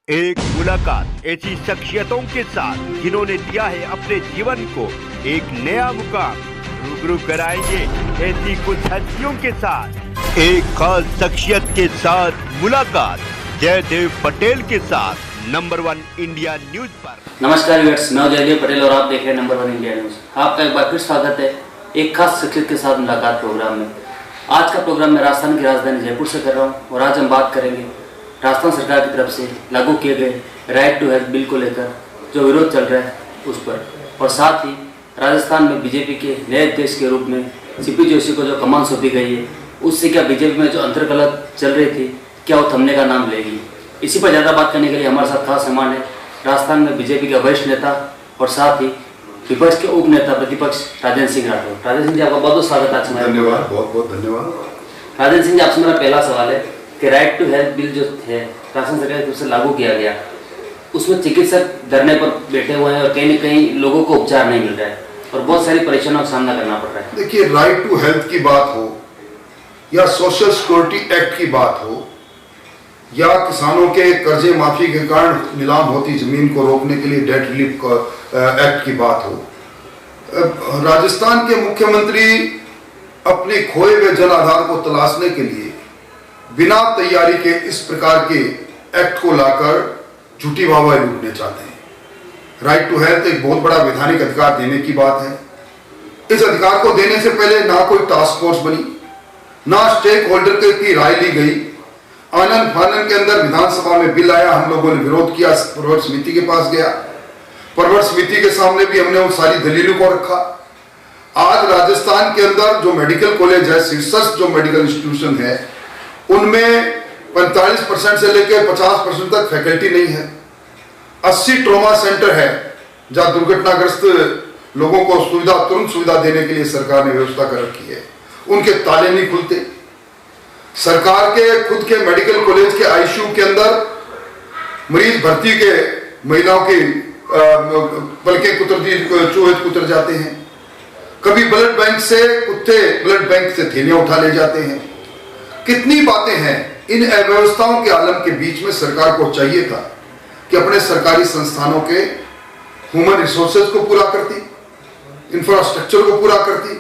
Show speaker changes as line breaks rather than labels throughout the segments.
एक मुलाकात ऐसी शख्सियतों के साथ जिन्होंने दिया है अपने जीवन को एक नया मुकाम। रूबरू कराएंगे ऐसी कुछ हस्तियों के साथ एक खास शख्सियत के साथ मुलाकात जयदेव पटेल के साथ नंबर 1 इंडिया न्यूज पर।
नमस्कार व्यूअर्स, मैं जयदेव पटेल और आप देख रहे हैं नंबर 1 इंडिया न्यूज। आपका एक बार फिर स्वागत है एक खास शख्सियत के साथ मुलाकात प्रोग्राम में। आज का प्रोग्राम मैं राजस्थान की राजधानी जयपुर से कर रहा हूँ और आज हम बात करेंगे राजस्थान सरकार की तरफ से लागू किए गए राइट टू हेल्थ बिल को लेकर जो विरोध चल रहा है उस पर, और साथ ही राजस्थान में बीजेपी के नए अध्यक्ष के रूप में सीपी जोशी को जो कमान सौंपी गई है उससे क्या बीजेपी में जो अंतर्कलह चल रही थी क्या वो थमने का नाम लेगी। इसी पर ज़्यादा बात करने के लिए हमारे साथ खास मेहमान है राजस्थान में बीजेपी के वरिष्ठ नेता और साथ ही विपक्ष के उप नेता प्रतिपक्ष राजेंद्र सिंह राठौर। राजेंद्र सिंह जी, आपका बहुत बहुत स्वागत है।
धन्यवाद, बहुत बहुत धन्यवाद।
राजेंद्र सिंह जी, आपसे मेरा पहला सवाल है कि राइट टू हेल्थ बिल जो है राजस्थान सरकार की तरफ से लागू किया गया, उसमें चिकित्सक धरने पर बैठे हुए हैं और कहीं न कहीं लोगों को उपचार नहीं मिल रहा है और बहुत सारी परेशानियों का सामना करना पड़ रहा है।
देखिए, राइट टू हेल्थ की बात हो या सोशल सिक्योरिटी एक्ट की बात हो या किसानों के कर्जे माफी के कारण नीलाम होती जमीन को रोकने के लिए डेट रिलीफ एक्ट की बात हो, राजस्थान के मुख्यमंत्री अपने खोए हुए जन आधार को तलाशने के लिए बिना तैयारी के इस प्रकार के एक्ट को लाकर झूठी वाहवाही लूटने चाहते हैं। राइट टू हेल्थ एक बहुत बड़ा वैधानिक अधिकार देने की बात है। इस अधिकार को देने से पहले ना कोई टास्क फोर्स बनी, ना स्टेक होल्डर की राय ली गई। आनंद फानन के अंदर विधानसभा में बिल आया, हम लोगों ने विरोध किया, प्रवर समिति के पास गया, प्रवर समिति के सामने भी हमने उन सारी दलीलों को रखा। आज राजस्थान के अंदर जो मेडिकल कॉलेज है, शीर्षस्थ जो मेडिकल इंस्टीट्यूशन है, उनमें 45% से लेकर 50% तक फैकल्टी नहीं है। 80 ट्रॉमा सेंटर है जहां दुर्घटनाग्रस्त लोगों को तुरंत सुविधा देने के लिए सरकार ने व्यवस्था कर रखी है, उनके ताले नहीं खुलते। सरकार के खुद के मेडिकल कॉलेज के आईसीयू के अंदर मरीज भर्ती के महिलाओं की पलकें चूहे कुतर जाते हैं। कभी ब्लड बैंक से कुत्ते ब्लड बैंक से थैलियां उठा ले जाते हैं। कितनी बातें हैं। इन अव्यवस्थाओं के आलम के बीच में सरकार को चाहिए था कि अपने सरकारी संस्थानों के ह्यूमन रिसोर्सेज को पूरा करती, इंफ्रास्ट्रक्चर को पूरा करती,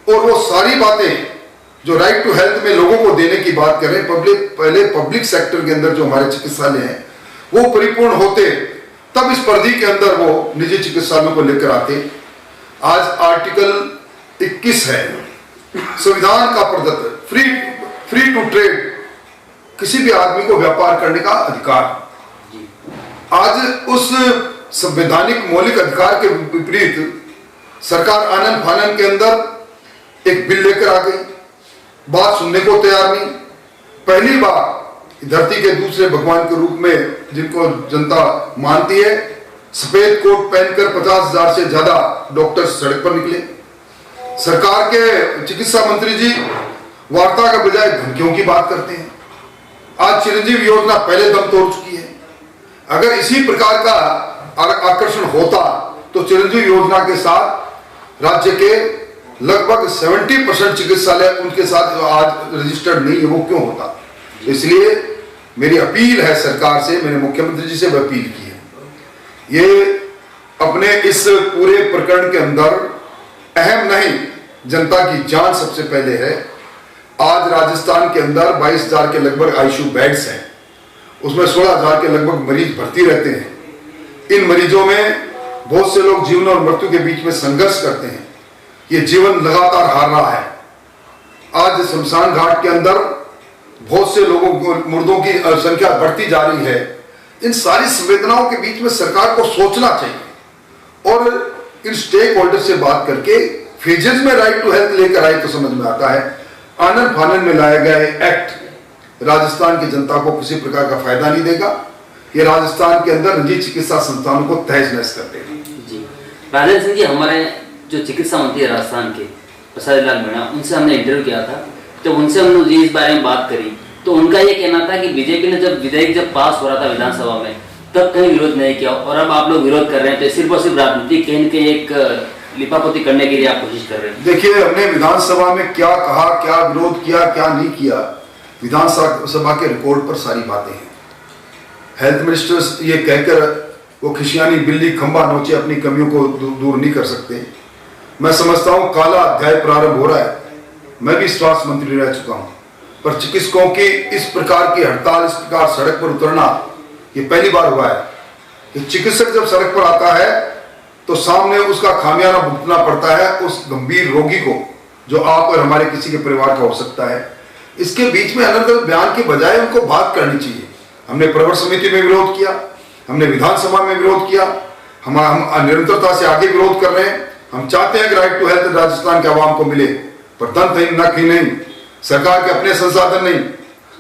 और वो सारी बातें जो राइट टू हेल्थ में लोगों को देने की बात करें, पब्लिक सेक्टर के अंदर जो हमारे चिकित्सालय हैं वो परिपूर्ण होते, तब इस परिधि के अंदर वो निजी चिकित्सालयों को लेकर आते। आज आर्टिकल 21 है संविधान का प्रदत्त फ्री टू ट्रेड, किसी भी आदमी को व्यापार करने का अधिकार। आज उस संवैधानिक मौलिक अधिकार के विपरीत सरकार आनंद फानन के अंदर एक बिल लेकर आ गई, बात सुनने को तैयार नहीं। पहली बार धरती के दूसरे भगवान के रूप में जिनको जनता मानती है, सफेद कोट पहनकर 50,000 से ज्यादा डॉक्टर सड़क पर निकले। सरकार के चिकित्सा मंत्री जी वार्ता का बजाय धमकियों की बात करते हैं। आज चिरंजीव योजना पहले दम तोड़ चुकी है। अगर इसी प्रकार का आकर्षण होता तो चिरंजीव योजना के साथ राज्य के लगभग 70% चिकित्सालय उनके साथ आज रजिस्टर्ड नहीं है, वो क्यों होता। इसलिए मेरी अपील है सरकार से, मैंने मुख्यमंत्री जी से भी अपील की है, ये अपने इस पूरे प्रकरण के अंदर अहम नहीं, जनता की जान सबसे पहले है। आज राजस्थान के अंदर 22,000 के लगभग आईसीयू बेड्स हैं, उसमें 16,000 के लगभग मरीज भर्ती रहते हैं। इन मरीजों में बहुत से लोग जीवन और मृत्यु के बीच में संघर्ष करते हैं। ये जीवन लगातार हार रहा है। आज शमशान घाट के अंदर बहुत से लोगों को मुर्दों की संख्या बढ़ती जा रही है। इन सारी संवेदनाओं के बीच में सरकार को सोचना चाहिए और इन स्टेक होल्डर से बात करके फेजेस में राइट टू हेल्थ लेकर आए तो समझ में आता है। आनंद फानन में लाया गया एक्ट राजस्थान की जनता को किसी प्रकार का फायदा नहीं देगा। ये राजस्थान के अंदर निजी चिकित्सा संस्थानों को तहस नहस कर देगा।
जी राजेंद्र सिंह जी, हमारे जो चिकित्सा मंत्री है राजस्थान के प्रसाद लाल मीणा, उनसे हमने इंटरव्यू किया था। जब उनसे हमने इस बारे में बात करी तो उनका ये कहना था कि बीजेपी ने जब विधेयक पास हो रहा था विधानसभा में तब कहीं विरोध नहीं किया, और अब आप लोग विरोध कर रहे हैं तो सिर्फ और सिर्फ राजनीति कहीं न कहीं एक लिपापोती करने के लिए आप कोशिश कर रहे हैं।
देखिए, हमने विधानसभा में क्या कहा, क्या विरोध किया, क्या नहीं किया, विधानसभा के रिकॉर्ड पर सारी बातें हैं। हेल्थ मिनिस्टर ये कहकर वो खिसियानी बिल्ली खंबा नोचे अपनी कमियों को दूर नहीं कर सकते। मैं समझता हूं काला अध्याय प्रारंभ हो रहा है। मैं भी स्वास्थ्य मंत्री रह चुका हूं, पर चिकित्सकों की इस प्रकार की हड़ताल, इस प्रकार सड़क पर उतरना ये पहली बार हुआ है कि चिकित्सक जब सड़क पर आता है तो सामने उसका खामियाजा भुगतना पड़ता है उस गंभीर रोगी को, जो आप और हमारे किसी के परिवार का हो सकता है। इसके बीच में अलग अलग बयान के बजाय उनको बात करनी चाहिए। हमने प्रवर समिति में विरोध किया, हमने विधानसभा में विरोध किया, हम निरंतरता से आगे विरोध कर रहे हैं। हम चाहते हैं कि राइट टू हेल्थ राजस्थान के आवाम को मिले, पर दंतहीन नक ही नहीं, सरकार के अपने संसाधन नहीं,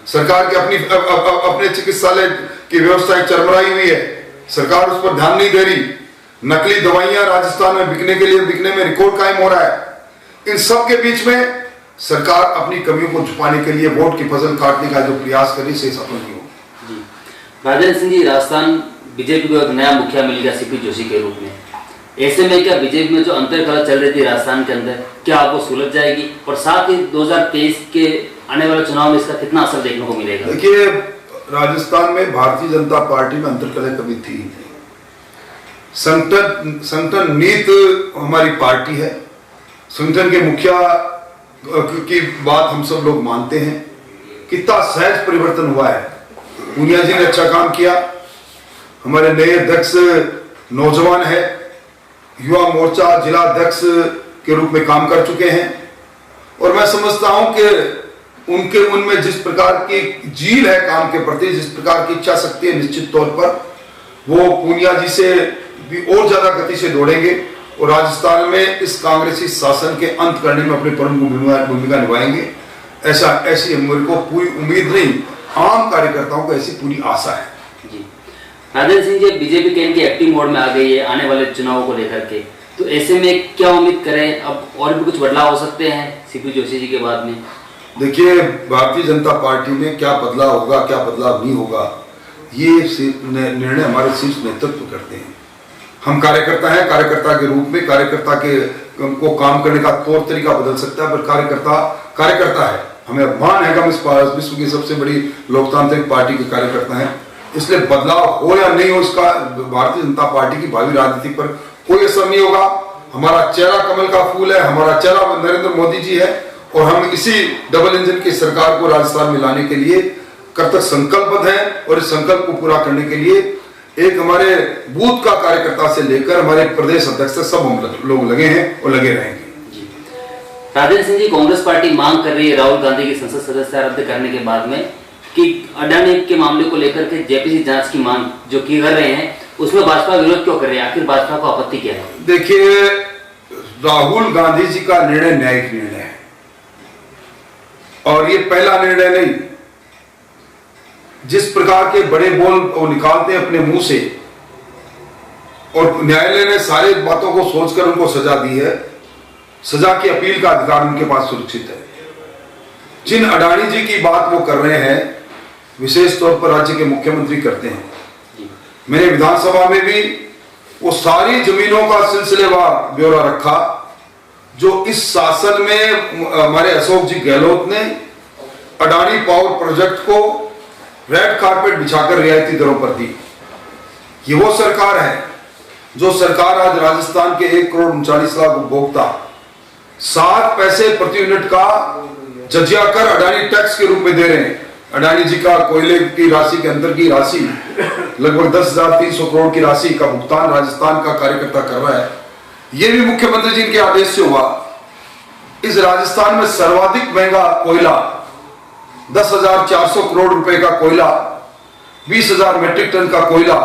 सरकार के अपने चिकित्सालय की व्यवस्थाएं चरमराई हुई है, सरकार उस पर ध्यान नहीं दे रही। नकली दवाइयां राजस्थान में बिकने में रिकॉर्ड कायम हो रहा है। इन सब के बीच में सरकार अपनी कमियों को छुपाने के लिए वोट की फसल काटने का जो प्रयास करी से सफल नहीं हो।
राजेंद्र सिंह जी, राजस्थान बीजेपी को एक नया मुखिया मिल गया सीपी जोशी के रूप में। ऐसे में क्या बीजेपी में जो अंतर्कलह चल रही थी राजस्थान के अंदर, क्या आपको सुलझ जाएगी? और साथ ही 2023 के आने वाले चुनाव में इसका कितना असर देखने को मिलेगा?
देखिए, राजस्थान में भारतीय जनता पार्टी में अंतर्कलह कभी थी नहीं। संगठन नीति हमारी पार्टी है, संगठन के मुखिया की बात हम सब लोग मानते हैं। कितना सहज परिवर्तन हुआ है। पूनिया जी ने अच्छा काम किया, हमारे नए अध्यक्ष नौजवान है, युवा मोर्चा जिला अध्यक्ष के रूप में काम कर चुके हैं, और मैं समझता हूं कि उनमें जिस प्रकार की जील है काम के प्रति, जिस प्रकार की इच्छा शक्ति है, निश्चित तौर पर वो पूनिया जी से भी और ज्यादा गति से दौड़ेंगे और राजस्थान में इस कांग्रेसी शासन के अंत करने में अपनी प्रमुख भूमिका निभाएंगे। ऐसी मेरे को पूरी उम्मीद नहीं, आम कार्यकर्ताओं को ऐसी पूरी आशा है।
जी, राजेंद्र सिंह जी, बीजेपी कहीं की एक्टिव मोड में आ गई है आने वाले चुनाव को लेकर के, तो ऐसे में क्या उम्मीद करें? अब और भी कुछ बदलाव हो सकते हैं सीपी जोशी जी के बाद में?
देखिए, भारतीय जनता पार्टी में क्या बदलाव होगा, क्या बदलाव नहीं होगा, ये निर्णय हमारे शीर्ष नेतृत्व करते हैं। हम कार्यकर्ता हैं, कार्यकर्ता के रूप में कार्यकर्ता के को काम करने का तौर तरीका बदल सकता है, पर कार्यकर्ता है। हमें अभिमान है कि हम इस विश्व की सबसे बड़ी लोकतांत्रिक पार्टी के कार्यकर्ता हैं। इसलिए बदलाव हो या नहीं हो, इसका भारतीय जनता पार्टी की भावी राजनीति पर कोई असर नहीं होगा। हमारा चेहरा कमल का फूल है, हमारा चेहरा नरेंद्र मोदी जी है, और हम इसी डबल इंजन की सरकार को राजस्थान में लाने के लिए कर्तव्य संकल्पबद्ध हैं, और इस संकल्प को पूरा करने के लिए एक हमारे बूथ का कार्यकर्ता से लेकर हमारे प्रदेश अध्यक्ष तक सब हम लोग लगे हैं और लगे रहेंगे।
राजेंद्र सिंह जी, कांग्रेस पार्टी मांग कर रही है राहुल गांधी की संसद सदस्यता रद्द करने के बाद में कि अडानी के मामले को लेकर के जेपीसी जांच की मांग जो की कर रहे हैं, उसमें भाजपा विरोध क्यों कर रही है? आखिर भाजपा को आपत्ति क्या है?
देखिए, राहुल गांधी जी का निर्णय न्यायिक निर्णय है, और ये पहला निर्णय नहीं। जिस प्रकार के बड़े बोल वो निकालते हैं अपने मुंह से, और न्यायालय ने सारी बातों को सोचकर उनको सजा दी है, सजा की अपील का अधिकार उनके पास सुरक्षित है। जिन अडानी जी की बात वो कर रहे हैं, विशेष तौर पर राज्य के मुख्यमंत्री करते हैं। मैंने विधानसभा में भी वो सारी जमीनों का सिलसिलेवार ब्यौरा रखा जो इस शासन में हमारे अशोक जी गहलोत ने अडानी पावर प्रोजेक्ट को रेड कारपेट बिछाकर रियायती दरों पर दी। ये वो सरकार है जो सरकार आज राजस्थान के 1,39,00,000 उपभोक्ता 7 पैसे प्रति यूनिट का जजिया कर अडानी टैक्स के रूप में दे रहे हैं। अडानी जी का कोयले की राशि के अंदर की राशि लगभग 10,300 करोड़ की राशि का भुगतान राजस्थान का कार्यकर्ता कर रहा है। यह भी मुख्यमंत्री जी के आदेश से हुआ। इस राजस्थान में सर्वाधिक महंगा कोयला 10,400 करोड़ रुपए का कोयला, 20,000 मैट्रिक टन का कोयला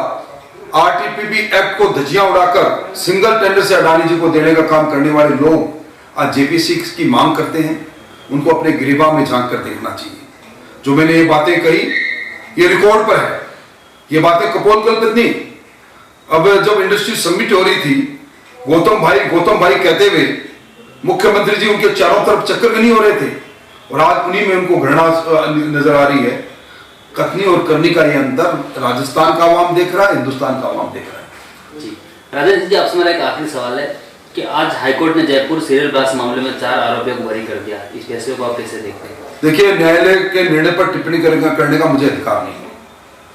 आरटीपीपी एक्ट को धज्जियां उड़ाकर सिंगल टेंडर से अडानी जी को देने का काम करने वाले लोग आज जेपीसी की मांग करते हैं। उनको अपने गिरिबान में झांक कर देखना चाहिए। जो मैंने ये बातें कही, ये रिकॉर्ड पर है, ये बातें कपोलकल्पित नहीं। अब जब इंडस्ट्री समिट हो रही थी, गौतम भाई कहते हुए मुख्यमंत्री जी उनके चारों तरफ चक्कर नहीं हो रहे थे, और आज उन्हीं में उनको घृणा नजर आ रही है। कथनी और करनी का ये अंतर राजस्थान का आवाम देख रहा है, हिंदुस्तान का आवाम देख रहा है।
जी, राजेंद्र जी, आपसे मेरा एक आखिरी सवाल है कि आज हाईकोर्ट ने जयपुर सीरियल ब्लास्ट मामले में 4 आरोपियों को बरी कर दिया। इस फैसले को आप कैसे देखते हैं?
देखिए, न्यायालय के निर्णय पर टिप्पणी करने का मुझे अधिकार नहीं है,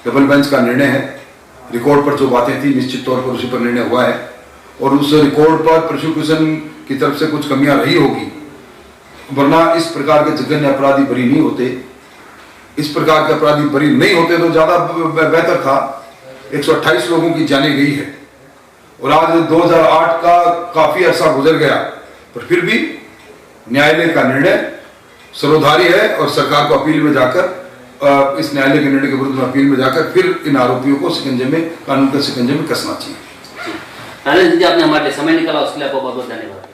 डबल बेंच का निर्णय है। रिकॉर्ड पर जो बातें थी निश्चित तौर पर उसी पर निर्णय हुआ है और उस रिकॉर्ड पर प्रोसिक्यूशन की तरफ से कुछ कमियां रही होगी, वरना इस प्रकार के जघन्य अपराधी बरी नहीं होते। इस प्रकार के अपराधी बरी नहीं होते तो ज्यादा बेहतर था। 128 लोगों की जाने गई है और आज 2008 का काफी अरसा गुजर गया, पर फिर भी न्यायालय का निर्णय सर्वोधारी है और सरकार को अपील में जाकर इस न्यायालय के निर्णय के विरुद्ध अपील में जाकर फिर इन आरोपियों को शिकंजे में, कानून के शिकंजे में कसना चाहिए।
न्यायालय जी, आपने हमारे लिए समय निकाला, उसके लिए आपको बहुत बहुत धन्यवाद।